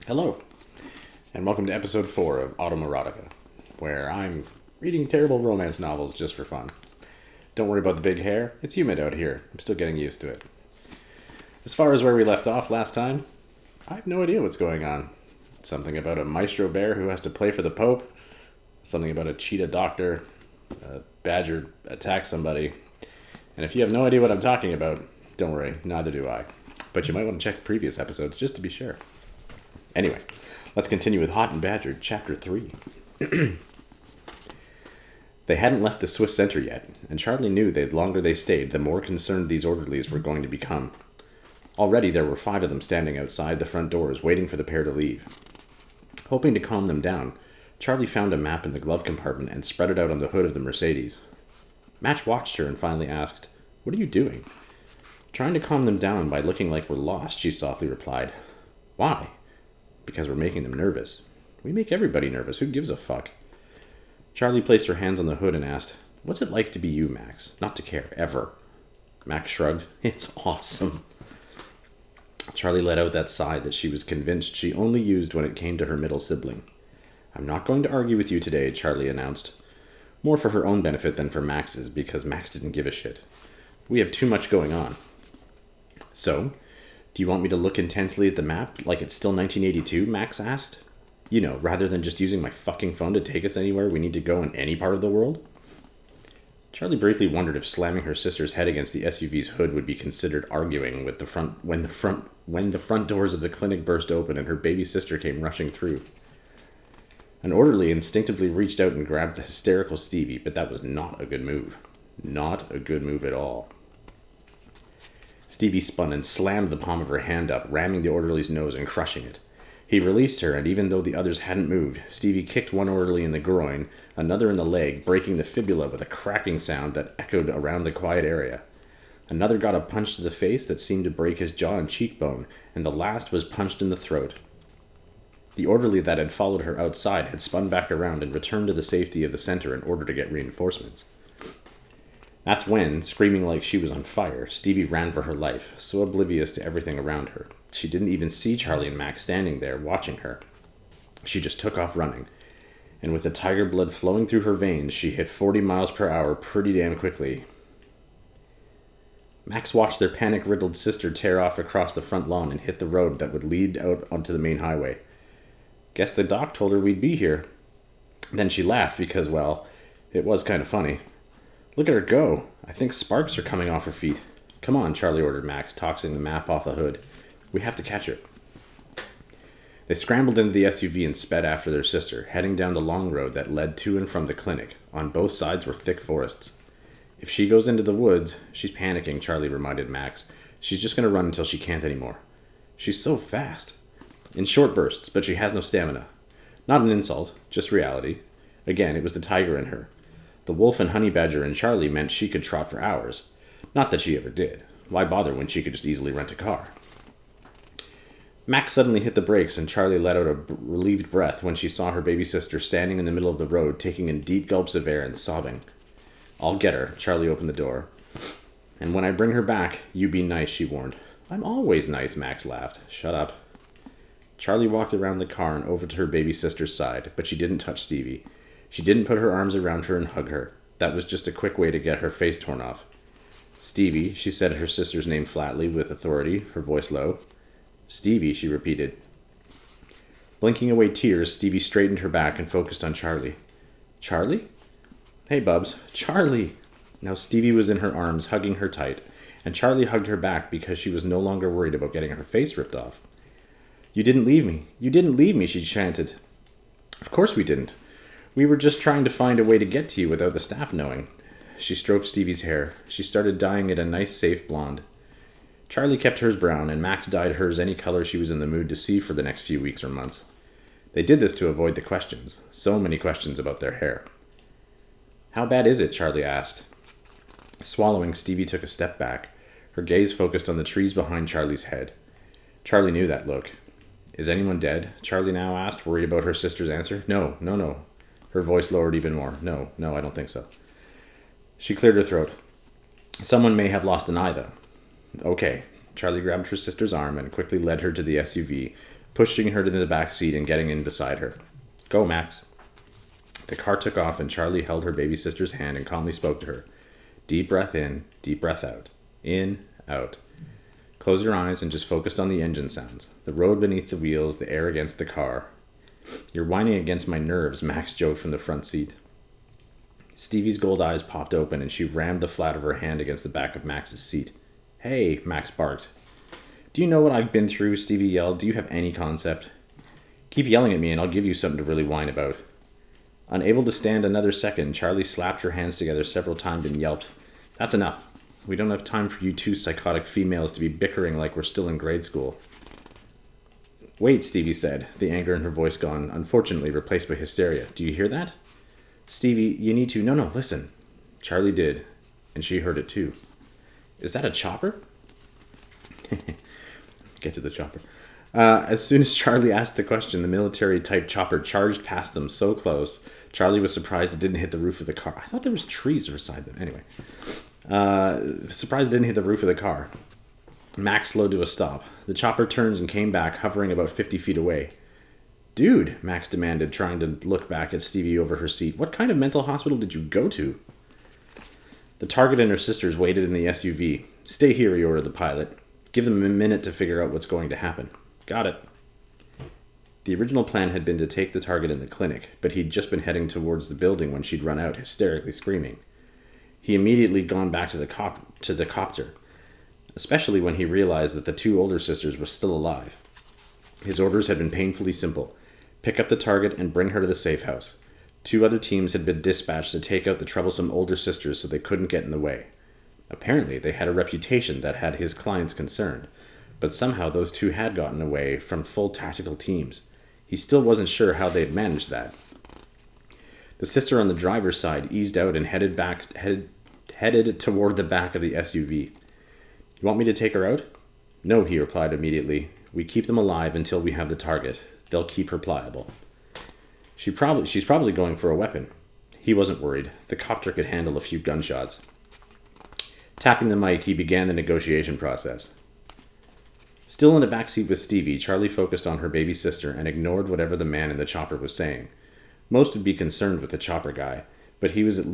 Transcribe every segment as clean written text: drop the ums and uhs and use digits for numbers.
Hello, and welcome to episode 4 of AutoMoarotica, where I'm reading terrible romance novels just for fun. Don't worry about the big hair, it's humid out here. I'm still getting used to it. As far as where we left off last time, I have no idea what's going on. Something about a maestro bear who has to play for the Pope, something about a cheetah doctor, a badger attacks somebody, and if you have no idea what I'm talking about, don't worry, neither do I. But you might want to check the previous episodes just to be sure. Anyway, let's continue with Hot and Badgered, Chapter 3. They hadn't left the Swiss center yet, and Charlie knew that the longer they stayed, the more concerned these orderlies were going to become. Already there were 5 of them standing outside the front doors, waiting for the pair to leave. Hoping to calm them down, Charlie found a map in the glove compartment and spread it out on the hood of the Mercedes. Match watched her and finally asked, "What are you doing?" "Trying to calm them down by looking like we're lost," she softly replied. "Why?" "Because we're making them nervous." "We make everybody nervous. Who gives a fuck?" Charlie placed her hands on the hood and asked, "What's it like to be you, Max? Not to care, ever." Max shrugged. "It's awesome." Charlie let out that sigh that she was convinced she only used when it came to her middle sibling. "I'm not going to argue with you today," Charlie announced. More for her own benefit than for Max's, because Max didn't give a shit. "We have too much going on." "So, do you want me to look intensely at the map like it's still 1982, Max asked. "You know, rather than just using my fucking phone to take us anywhere we need to go in any part of the world?" Charlie briefly wondered if slamming her sister's head against the SUV's hood would be considered arguing with the front when the front doors of the clinic burst open and her baby sister came rushing through. An orderly instinctively reached out and grabbed the hysterical Stevie, but that was not a good move. Not a good move at all. Stevie spun and slammed the palm of her hand up, ramming the orderly's nose and crushing it. He released her, and even though the others hadn't moved, Stevie kicked one orderly in the groin, another in the leg, breaking the fibula with a cracking sound that echoed around the quiet area. Another got a punch to the face that seemed to break his jaw and cheekbone, and the last was punched in the throat. The orderly that had followed her outside had spun back around and returned to the safety of the center in order to get reinforcements. That's when, screaming like she was on fire, Stevie ran for her life, so oblivious to everything around her. She didn't even see Charlie and Max standing there, watching her. She just took off running, and with the tiger blood flowing through her veins, she hit 40 miles per hour pretty damn quickly. Max watched their panic-riddled sister tear off across the front lawn and hit the road that would lead out onto the main highway. "Guess the doc told her we'd be here." Then she laughed because, well, it was kind of funny. "Look at her go. I think sparks are coming off her feet." "Come on," Charlie ordered Max, tossing the map off the hood. "We have to catch her." They scrambled into the SUV and sped after their sister, heading down the long road that led to and from the clinic. On both sides were thick forests. "If she goes into the woods," "She's panicking," Charlie reminded Max. "She's just going to run until she can't anymore." "She's so fast." "In short bursts, but she has no stamina." Not an insult, just reality. Again, it was the tiger in her. The wolf and honey badger in Charlie meant she could trot for hours. Not that she ever did. Why bother when she could just easily rent a car? Max suddenly hit the brakes, and Charlie let out a relieved breath when she saw her baby sister standing in the middle of the road, taking in deep gulps of air and sobbing. "I'll get her." Charlie opened the door. "And when I bring her back, you be nice," she warned. "I'm always nice," Max laughed. "Shut up." Charlie walked around the car and over to her baby sister's side, but she didn't touch Stevie. She didn't put her arms around her and hug her. That was just a quick way to get her face torn off. "Stevie," she said her sister's name flatly with authority, her voice low. "Stevie," she repeated. Blinking away tears, Stevie straightened her back and focused on Charlie. "Charlie?" "Hey, Bubs." "Charlie!" Now Stevie was in her arms, hugging her tight, and Charlie hugged her back because she was no longer worried about getting her face ripped off. "You didn't leave me. You didn't leave me," she chanted. "Of course we didn't. We were just trying to find a way to get to you without the staff knowing." She stroked Stevie's hair. She started dyeing it a nice, safe blonde. Charlie kept hers brown, and Max dyed hers any color she was in the mood to see for the next few weeks or months. They did this to avoid the questions. So many questions about their hair. "How bad is it?" Charlie asked. Swallowing, Stevie took a step back. Her gaze focused on the trees behind Charlie's head. Charlie knew that look. "Is anyone dead?" Charlie now asked, worried about her sister's answer. No. Her voice lowered even more. No, I don't think so." She cleared her throat. "Someone may have lost an eye, though." "Okay." Charlie grabbed her sister's arm and quickly led her to the SUV, pushing her to the back seat and getting in beside her. "Go, Max." The car took off, and Charlie held her baby sister's hand and calmly spoke to her. "Deep breath in, deep breath out. In, out. Close your eyes and just focus on the engine sounds. The road beneath the wheels, the air against the car." "You're whining against my nerves," Max joked from the front seat. Stevie's gold eyes popped open, and she rammed the flat of her hand against the back of Max's seat. "Hey," Max barked. "Do you know what I've been through?" Stevie yelled. "Do you have any concept?" "Keep yelling at me and I'll give you something to really whine about." Unable to stand another second, Charlie slapped her hands together several times and yelped, "That's enough. We don't have time for you two psychotic females to be bickering like we're still in grade school." "Wait," Stevie said, the anger in her voice gone, unfortunately replaced by hysteria. "Do you hear that?" "Stevie, you need to..." No, listen." Charlie did, and she heard it too. "Is that a chopper?" Get to the chopper. As soon as Charlie asked the question, the military-type chopper charged past them so close, Charlie was surprised it didn't hit the roof of the car. I thought there was trees beside them. Anyway. Surprised it didn't hit the roof of the car. Max slowed to a stop. The chopper turns and came back, hovering about 50 feet away. "Dude," Max demanded, trying to look back at Stevie over her seat, "what kind of mental hospital did you go to?" The target and her sisters waited in the SUV. "Stay here," he ordered the pilot. "Give them a minute to figure out what's going to happen." "Got it." The original plan had been to take the target in the clinic, but he'd just been heading towards the building when she'd run out, hysterically screaming. He immediately gone back to the copter, especially when he realized that the two older sisters were still alive. His orders had been painfully simple. Pick up the target and bring her to the safe house. 2 other teams had been dispatched to take out the troublesome older sisters so they couldn't get in the way. Apparently, they had a reputation that had his clients concerned, but somehow those 2 had gotten away from full tactical teams. He still wasn't sure how they'd managed that. The sister on the driver's side eased out and headed toward the back of the SUV. "You want me to take her out?" "No," he replied immediately. "We keep them alive until we have the target. They'll keep her pliable." She's probably going for a weapon. He wasn't worried. The copter could handle a few gunshots. Tapping the mic, he began the negotiation process. Still in the backseat with Stevie, Charlie focused on her baby sister and ignored whatever the man in the chopper was saying. Most would be concerned with the chopper guy, but he was the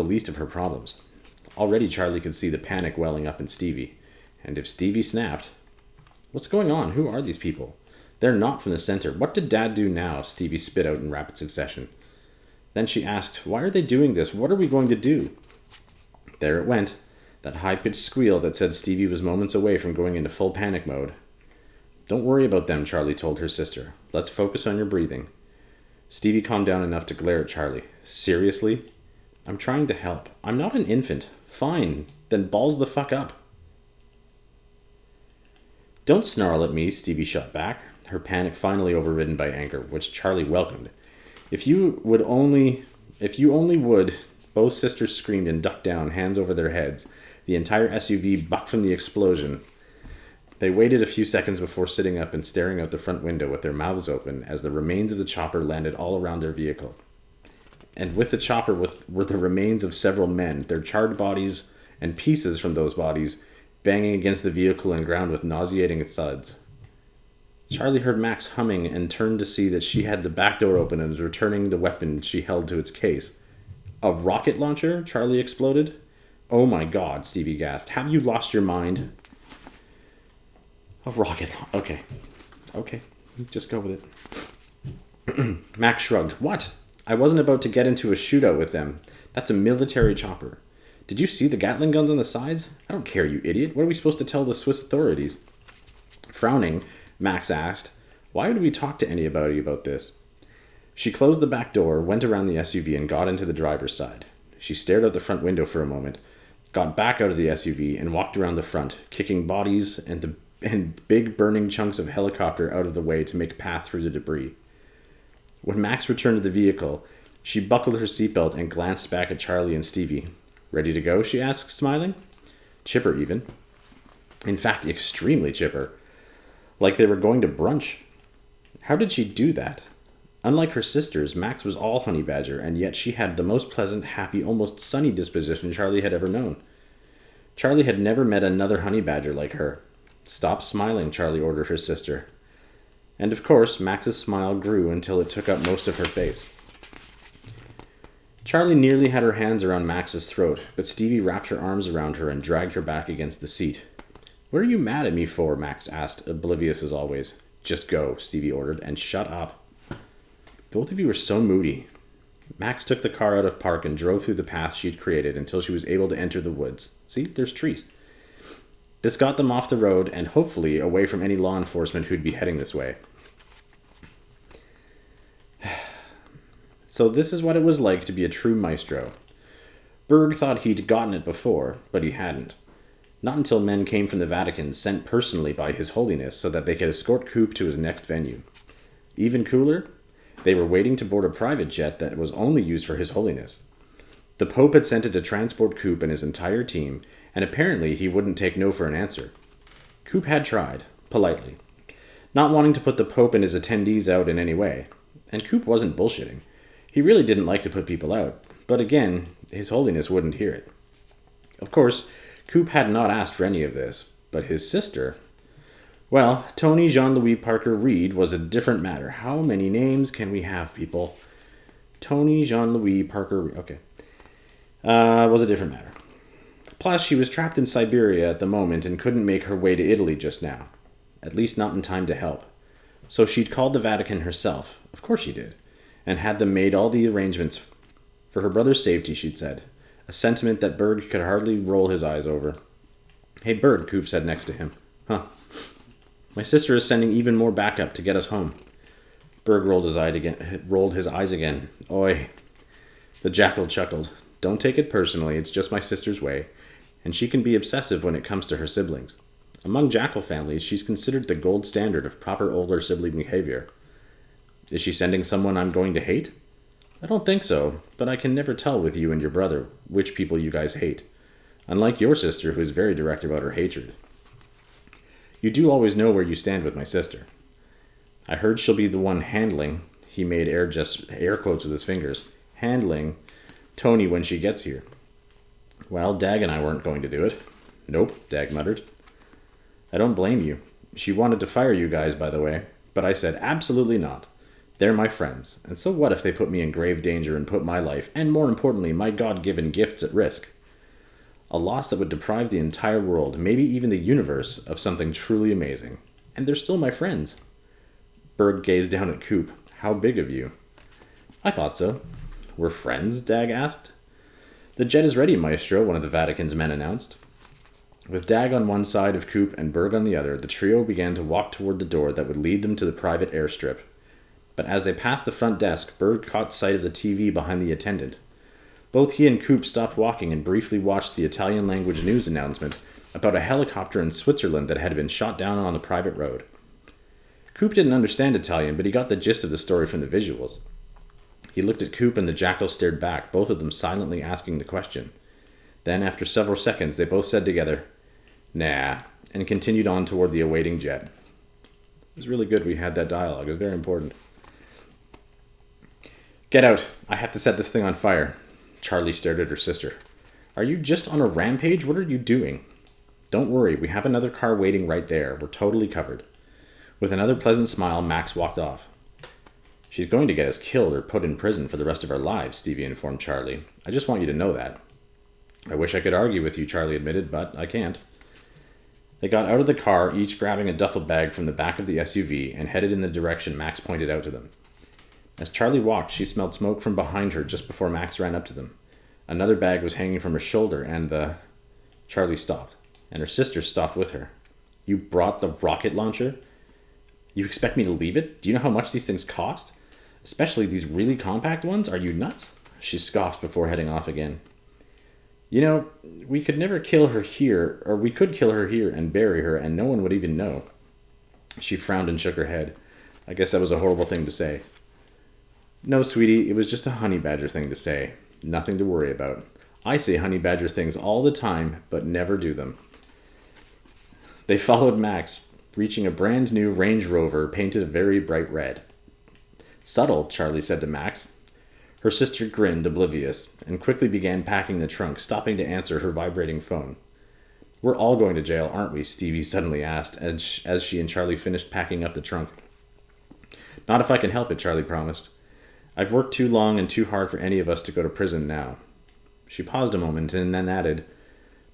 least of her problems. Already Charlie could see the panic welling up in Stevie. And if Stevie snapped... "What's going on? Who are these people? They're not from the center. What did Dad do now?" Stevie spit out in rapid succession. Then she asked, "Why are they doing this? What are we going to do?" There it went. That high-pitched squeal that said Stevie was moments away from going into full panic mode. "Don't worry about them," Charlie told her sister. "Let's focus on your breathing." Stevie calmed down enough to glare at Charlie. "Seriously? I'm trying to help. I'm not an infant. Fine. Then balls the fuck up." "Don't snarl at me," Stevie shot back, her panic finally overridden by anger, which Charlie welcomed. If you only would, both sisters screamed and ducked down, hands over their heads. The entire SUV bucked from the explosion. They waited a few seconds before sitting up and staring out the front window with their mouths open as the remains of the chopper landed all around their vehicle. And with the chopper were the remains of several men, their charred bodies and pieces from those bodies banging against the vehicle and ground with nauseating thuds. Charlie heard Max humming and turned to see that she had the back door open and was returning the weapon she held to its case. "A rocket launcher?" Charlie exploded. "Oh my God," Stevie gasped. "Have you lost your mind?" "A rocket launcher. Okay. Just go with it." Max shrugged. "What? I wasn't about to get into a shootout with them. That's a military chopper. Did you see the Gatling guns on the sides? I don't care, you idiot. What are we supposed to tell the Swiss authorities?" Frowning, Max asked, "Why would we talk to anybody about this?" She closed the back door, went around the SUV, and got into the driver's side. She stared out the front window for a moment, got back out of the SUV, and walked around the front, kicking bodies and big burning chunks of helicopter out of the way to make a path through the debris. When Max returned to the vehicle, she buckled her seatbelt and glanced back at Charlie and Stevie. "Ready to go?" she asked, smiling. Chipper, even. In fact, extremely chipper. Like they were going to brunch. How did she do that? Unlike her sisters, Max was all honey badger, and yet she had the most pleasant, happy, almost sunny disposition Charlie had ever known. Charlie had never met another honey badger like her. "Stop smiling," Charlie ordered her sister. And of course, Max's smile grew until it took up most of her face. Charlie nearly had her hands around Max's throat, but Stevie wrapped her arms around her and dragged her back against the seat. "What are you mad at me for?" Max asked, oblivious as always. "Just go," Stevie ordered, "and shut up." Both of you are so moody. Max took the car out of park and drove through the path she'd created until she was able to enter the woods. See, there's trees. This got them off the road and hopefully away from any law enforcement who'd be heading this way. So this is what it was like to be a true maestro. Berg thought he'd gotten it before, but he hadn't. Not until men came from the Vatican sent personally by His Holiness so that they could escort Coop to his next venue. Even cooler, they were waiting to board a private jet that was only used for His Holiness. The Pope had sent it to transport Coop and his entire team, and apparently he wouldn't take no for an answer. Coop had tried, politely, not wanting to put the Pope and his attendees out in any way. And Coop wasn't bullshitting. He really didn't like to put people out, but again, His Holiness wouldn't hear it. Of course, Coop had not asked for any of this, but his sister... Well, Tony Jean-Louis Parker Reed was a different matter. How many names can we have, people? Tony Jean-Louis Parker... Okay. Was a different matter. Plus, she was trapped in Siberia at the moment and couldn't make her way to Italy just now. At least not in time to help. So she'd called the Vatican herself. Of course she did. And had them made all the arrangements for her brother's safety, she'd said. A sentiment that Berg could hardly roll his eyes over. "Hey, Berg," Coop said next to him. "Huh. My sister is sending even more backup to get us home." Berg rolled his eyes again. "Oi." The jackal chuckled. "Don't take it personally, it's just my sister's way, and she can be obsessive when it comes to her siblings. Among jackal families, she's considered the gold standard of proper older sibling behavior. Is she sending someone I'm going to hate? I don't think so, but I can never tell with you and your brother which people you guys hate. Unlike your sister, who is very direct about her hatred. You do always know where you stand with my sister. I heard she'll be the one handling," he made air quotes with his fingers, "handling Tony when she gets here." "Well, Dag and I weren't going to do it." "Nope," Dag muttered. "I don't blame you. She wanted to fire you guys, by the way, but I said absolutely not. They're my friends, and so what if they put me in grave danger and put my life, and more importantly, my God-given gifts at risk? A loss that would deprive the entire world, maybe even the universe, of something truly amazing. And they're still my friends." Berg gazed down at Coop. "How big of you?" "I thought so." "We're friends?" Dag asked. "The jet is ready, Maestro," one of the Vatican's men announced. With Dag on one side of Coop and Berg on the other, the trio began to walk toward the door that would lead them to the private airstrip. But as they passed the front desk, Berg caught sight of the TV behind the attendant. Both he and Coop stopped walking and briefly watched the Italian-language news announcement about a helicopter in Switzerland that had been shot down on the private road. Coop didn't understand Italian, but he got the gist of the story from the visuals. He looked at Coop and the jackal stared back, both of them silently asking the question. Then, after several seconds, they both said together, "Nah," and continued on toward the awaiting jet. It was really good we had that dialogue. It was very important. "Get out. I have to set this thing on fire." Charlie stared at her sister. "Are you just on a rampage? What are you doing?" "Don't worry. We have another car waiting right there. We're totally covered." With another pleasant smile, Max walked off. "She's going to get us killed or put in prison for the rest of our lives," Stevie informed Charlie. "I just want you to know that." "I wish I could argue with you," Charlie admitted, "but I can't." They got out of the car, each grabbing a duffel bag from the back of the SUV, and headed in the direction Max pointed out to them. As Charlie walked, she smelled smoke from behind her just before Max ran up to them. Another bag was hanging from her shoulder, and Charlie stopped, and her sister stopped with her. "You brought the rocket launcher? You expect me to leave it? Do you know how much these things cost? Especially these really compact ones? Are you nuts?" She scoffed before heading off again. "You know, we could kill her here and bury her, and no one would even know." She frowned and shook her head. "I guess that was a horrible thing to say." "No, sweetie, it was just a honey badger thing to say. Nothing to worry about. I say honey badger things all the time, but never do them." They followed Max, reaching a brand new Range Rover painted a very bright red. "Subtle," Charlie said to Max. Her sister grinned, oblivious, and quickly began packing the trunk, stopping to answer her vibrating phone. "We're all going to jail, aren't we?" Stevie suddenly asked, as she and Charlie finished packing up the trunk. Not if I can help it, Charlie promised. I've worked too long and too hard for any of us to go to prison now. She paused a moment and then added,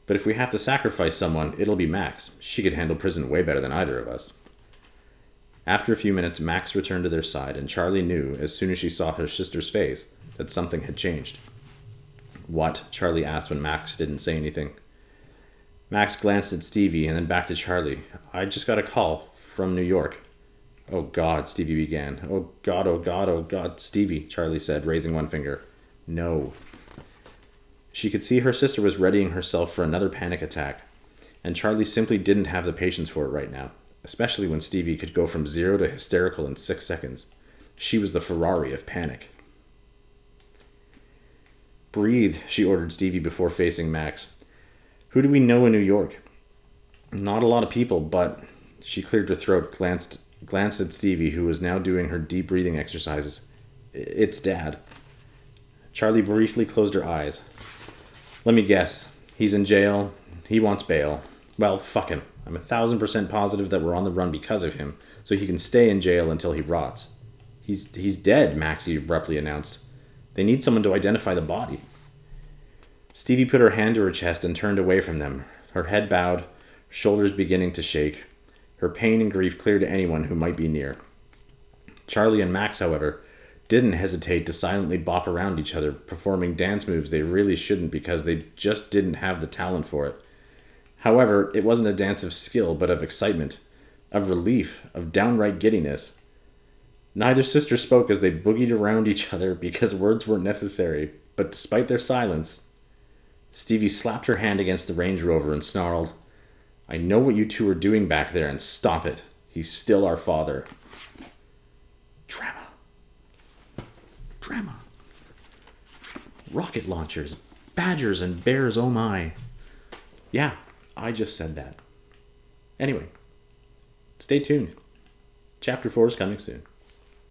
but if we have to sacrifice someone, it'll be Max. She could handle prison way better than either of us. After a few minutes, Max returned to their side, and Charlie knew, as soon as she saw her sister's face, that something had changed. What? Charlie asked when Max didn't say anything. Max glanced at Stevie and then back to Charlie. I just got a call from New York. Oh God, Stevie began. Oh God, oh God, oh God, Stevie, Charlie said, raising one finger. No. She could see her sister was readying herself for another panic attack, and Charlie simply didn't have the patience for it right now, especially when Stevie could go from 0 to hysterical in 6 seconds. She was the Ferrari of panic. Breathe, she ordered Stevie before facing Max. Who do we know in New York? Not a lot of people, but... She cleared her throat, glanced at Stevie, who was now doing her deep breathing exercises. It's Dad. Charlie briefly closed her eyes. Let me guess. He's in jail. He wants bail. Well, fuck him. I'm 1,000% positive that we're on the run because of him, so he can stay in jail until he rots. He's dead, Maxie abruptly announced. They need someone to identify the body. Stevie put her hand to her chest and turned away from them, her head bowed, shoulders beginning to shake, her pain and grief clear to anyone who might be near. Charlie and Max, however, didn't hesitate to silently bop around each other, performing dance moves they really shouldn't because they just didn't have the talent for it. However, it wasn't a dance of skill, but of excitement, of relief, of downright giddiness. Neither sister spoke as they boogied around each other because words weren't necessary, but despite their silence, Stevie slapped her hand against the Range Rover and snarled, I know what you two are doing back there, and stop it. He's still our father. Drama. Drama. Rocket launchers, badgers, and bears, oh my. Yeah, I just said that. Anyway, stay tuned. Chapter 4 is coming soon.